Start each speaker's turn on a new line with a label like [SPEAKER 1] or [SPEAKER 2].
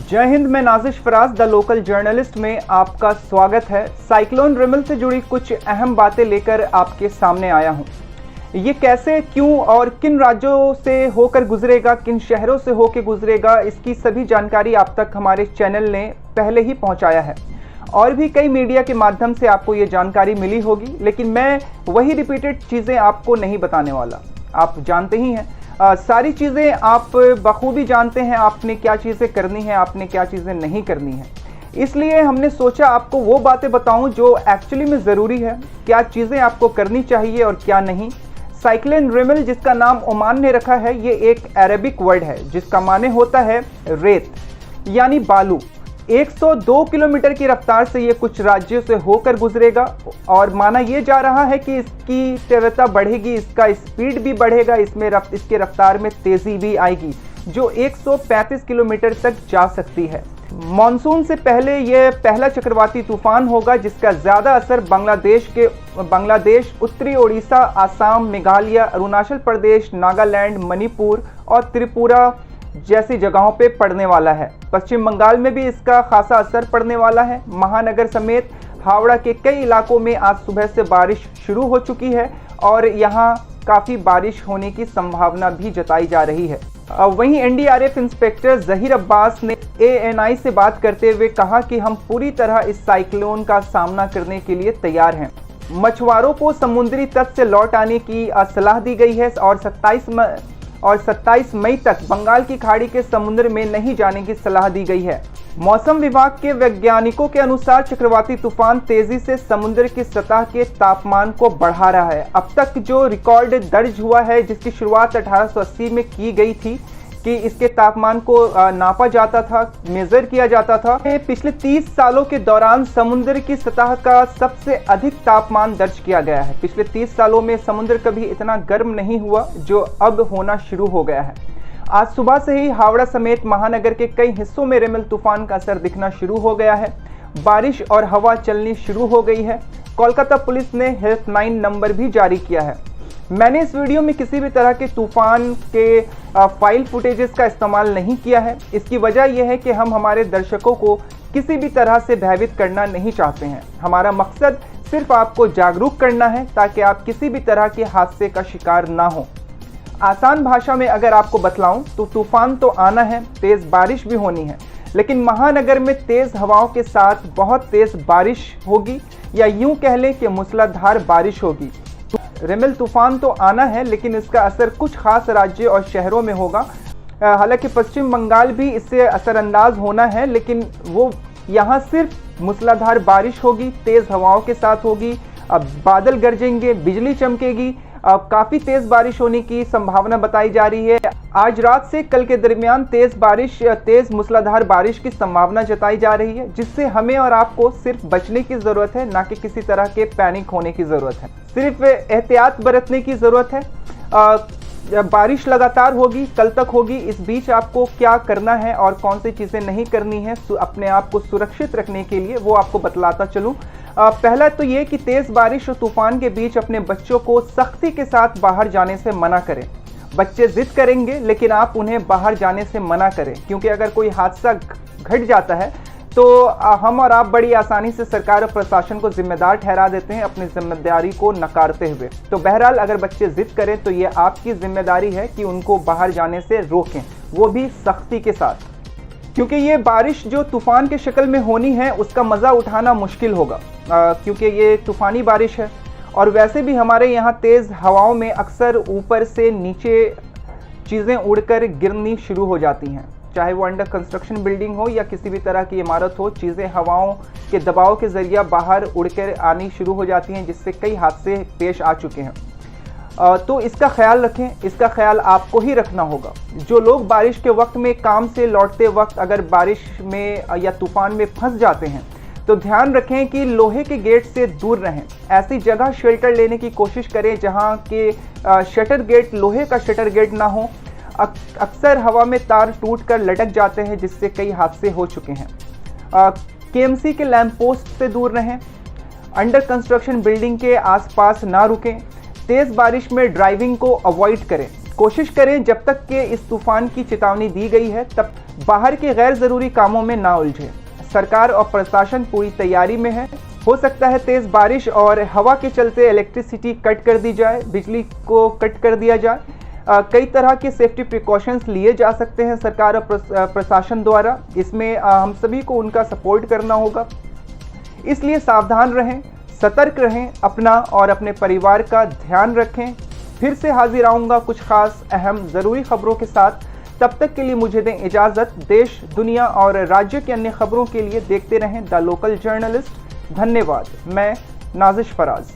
[SPEAKER 1] जय हिंद। मैं Nazish Faraz the local journalist में आपका स्वागत है। साइक्लोन रिमल से जुड़ी कुछ अहम बातें लेकर आपके सामने आया हूं। ये कैसे, क्यों और किन राज्यों से होकर गुजरेगा, किन शहरों से होकर गुजरेगा, इसकी सभी जानकारी आप तक हमारे चैनल ने पहले ही पहुंचाया है और भी कई मीडिया के माध्यम से आपको ये जानकारी मिली होगी, लेकिन मैं वही रिपीटेड चीज़ें आपको नहीं बताने वाला। आप जानते ही हैं, सारी चीज़ें आप बखूबी जानते हैं, आपने क्या चीज़ें करनी है, आपने क्या चीज़ें नहीं करनी है। इसलिए हमने सोचा आपको वो बातें बताऊं जो एक्चुअली में ज़रूरी है, क्या चीज़ें आपको करनी चाहिए और क्या नहीं। साइक्लोन रिमल, जिसका नाम ओमान ने रखा है, ये एक अरबिक वर्ड है जिसका माने होता है रेत यानी बालू। 102 किलोमीटर की रफ्तार से ये कुछ राज्यों से होकर गुजरेगा और माना ये जा रहा है कि इसकी तीव्रता बढ़ेगी, इसका स्पीड भी बढ़ेगा, इसके रफ्तार में तेज़ी भी आएगी जो 135 किलोमीटर तक जा सकती है। मॉनसून से पहले यह पहला चक्रवाती तूफान होगा जिसका ज़्यादा असर बांग्लादेश, उत्तरी ओडिशा, आसाम, मेघालय, अरुणाचल प्रदेश, नागालैंड, मणिपुर और त्रिपुरा जैसी जगहों पे पड़ने वाला है। पश्चिम बंगाल में भी इसका खासा असर पड़ने वाला है। महानगर समेत हावड़ा के कई इलाकों में आज सुबह से बारिश शुरू हो चुकी है और यहाँ काफ़ी बारिश होने की संभावना भी जताई जा रही है। वहीं एनडीआरएफ इंस्पेक्टर जहीर अब्बास ने ANI से बात करते हुए कहा कि हम पूरी तरह इस साइक्लोन का सामना करने के लिए तैयार हैं। मछुआरों को समुद्री तट से लौट आने की सलाह दी गई है और 27 मई तक बंगाल की खाड़ी के समुद्र में नहीं जाने की सलाह दी गई है। मौसम विभाग के वैज्ञानिकों के अनुसार चक्रवाती तूफान तेजी से समुद्र की सतह के तापमान को बढ़ा रहा है। अब तक जो रिकॉर्ड दर्ज हुआ है, जिसकी शुरुआत 1880 में की गई थी कि इसके तापमान को नापा जाता था, मेजर किया जाता था, पिछले 30 सालों के दौरान समुद्र की सतह का सबसे अधिक तापमान दर्ज किया गया है। पिछले 30 सालों में समुद्र कभी इतना गर्म नहीं हुआ जो अब होना शुरू हो गया है। आज सुबह से ही हावड़ा समेत महानगर के कई हिस्सों में रिमल तूफान का असर दिखना शुरू हो गया है। बारिश और हवा चलनी शुरू हो गई है। कोलकाता पुलिस ने हेल्पलाइन नंबर भी जारी किया है। मैंने इस वीडियो में किसी भी तरह के तूफान के फाइल फुटेजेस का इस्तेमाल नहीं किया है। इसकी वजह यह है कि हम हमारे दर्शकों को किसी भी तरह से भयभीत करना नहीं चाहते हैं। हमारा मकसद सिर्फ आपको जागरूक करना है ताकि आप किसी भी तरह के हादसे का शिकार ना हो। आसान भाषा में अगर आपको बतलाऊं तो तूफान तो आना है, तेज़ बारिश भी होनी है, लेकिन महानगर में तेज़ हवाओं के साथ बहुत तेज़ बारिश होगी या यूं कह लें कि मूसलाधार बारिश होगी। रिमल तूफान तो आना है लेकिन इसका असर कुछ खास राज्यों और शहरों में होगा। हालांकि पश्चिम बंगाल भी इससे असरअंदाज होना है, लेकिन वो यहाँ सिर्फ मूसलाधार बारिश होगी, तेज़ हवाओं के साथ होगी, बादल गरजेंगे, बिजली चमकेगी, काफ़ी तेज़ बारिश होने की संभावना बताई जा रही है। आज रात से कल के दरमियान तेज़ मूसलाधार बारिश की संभावना जताई जा रही है, जिससे हमें और आपको सिर्फ बचने की ज़रूरत है, ना कि किसी तरह के पैनिक होने की ज़रूरत है। सिर्फ एहतियात बरतने की ज़रूरत है। बारिश लगातार होगी, कल तक होगी। इस बीच आपको क्या करना है और कौन सी चीज़ें नहीं करनी है अपने आप को सुरक्षित रखने के लिए, वो आपको बतलाता चलूँ। पहला तो ये कि तेज़ बारिश और तूफान के बीच अपने बच्चों को सख्ती के साथ बाहर जाने से मना करें। बच्चे जिद करेंगे लेकिन आप उन्हें बाहर जाने से मना करें, क्योंकि अगर कोई हादसा घट जाता है तो हम और आप बड़ी आसानी से सरकार और प्रशासन को जिम्मेदार ठहरा देते हैं, अपनी जिम्मेदारी को नकारते हुए। तो बहरहाल अगर बच्चे जिद करें तो ये आपकी जिम्मेदारी है कि उनको बाहर जाने से रोकें, वो भी सख्ती के साथ, क्योंकि ये बारिश जो तूफान के शक्ल में होनी है उसका मज़ा उठाना मुश्किल होगा, क्योंकि ये तूफ़ानी बारिश है। और वैसे भी हमारे यहाँ तेज़ हवाओं में अक्सर ऊपर से नीचे चीज़ें उड़कर गिरनी शुरू हो जाती हैं, चाहे वो अंडर कंस्ट्रक्शन बिल्डिंग हो या किसी भी तरह की इमारत हो। चीज़ें हवाओं के दबाव के ज़रिए बाहर उड़कर आनी शुरू हो जाती हैं, जिससे कई हादसे पेश आ चुके हैं। तो इसका ख्याल रखें, इसका ख्याल आपको ही रखना होगा। जो लोग बारिश के वक्त में काम से लौटते वक्त अगर बारिश में या तूफ़ान में फंस जाते हैं तो ध्यान रखें कि लोहे के गेट से दूर रहें। ऐसी जगह शेल्टर लेने की कोशिश करें जहां के शटर गेट, लोहे का शटर गेट ना हो। अक्सर हवा में तार टूटकर लटक जाते हैं, जिससे कई हादसे हो चुके हैं। KMC के लैंप पोस्ट से दूर रहें। अंडर कंस्ट्रक्शन बिल्डिंग के आसपास ना रुकें। तेज़ बारिश में ड्राइविंग को अवॉइड करें। कोशिश करें जब तक कि इस तूफ़ान की चेतावनी दी गई है बाहर के गैर ज़रूरी कामों में ना उलझे। सरकार और प्रशासन पूरी तैयारी में है। हो सकता है तेज़ बारिश और हवा के चलते इलेक्ट्रिसिटी कट कर दी जाए, बिजली को कट कर दिया जाए। कई तरह के सेफ्टी प्रिकॉशंस लिए जा सकते हैं सरकार और प्रशासन द्वारा। इसमें हम सभी को उनका सपोर्ट करना होगा। इसलिए सावधान रहें, सतर्क रहें, अपना और अपने परिवार का ध्यान रखें। फिर से हाजिर आऊँगा कुछ खास अहम ज़रूरी खबरों के साथ। तब तक के लिए मुझे दें इजाज़त। देश, दुनिया और राज्य की अन्य खबरों के लिए देखते रहें द लोकल जर्नलिस्ट। धन्यवाद। मैं नाजिश फराज।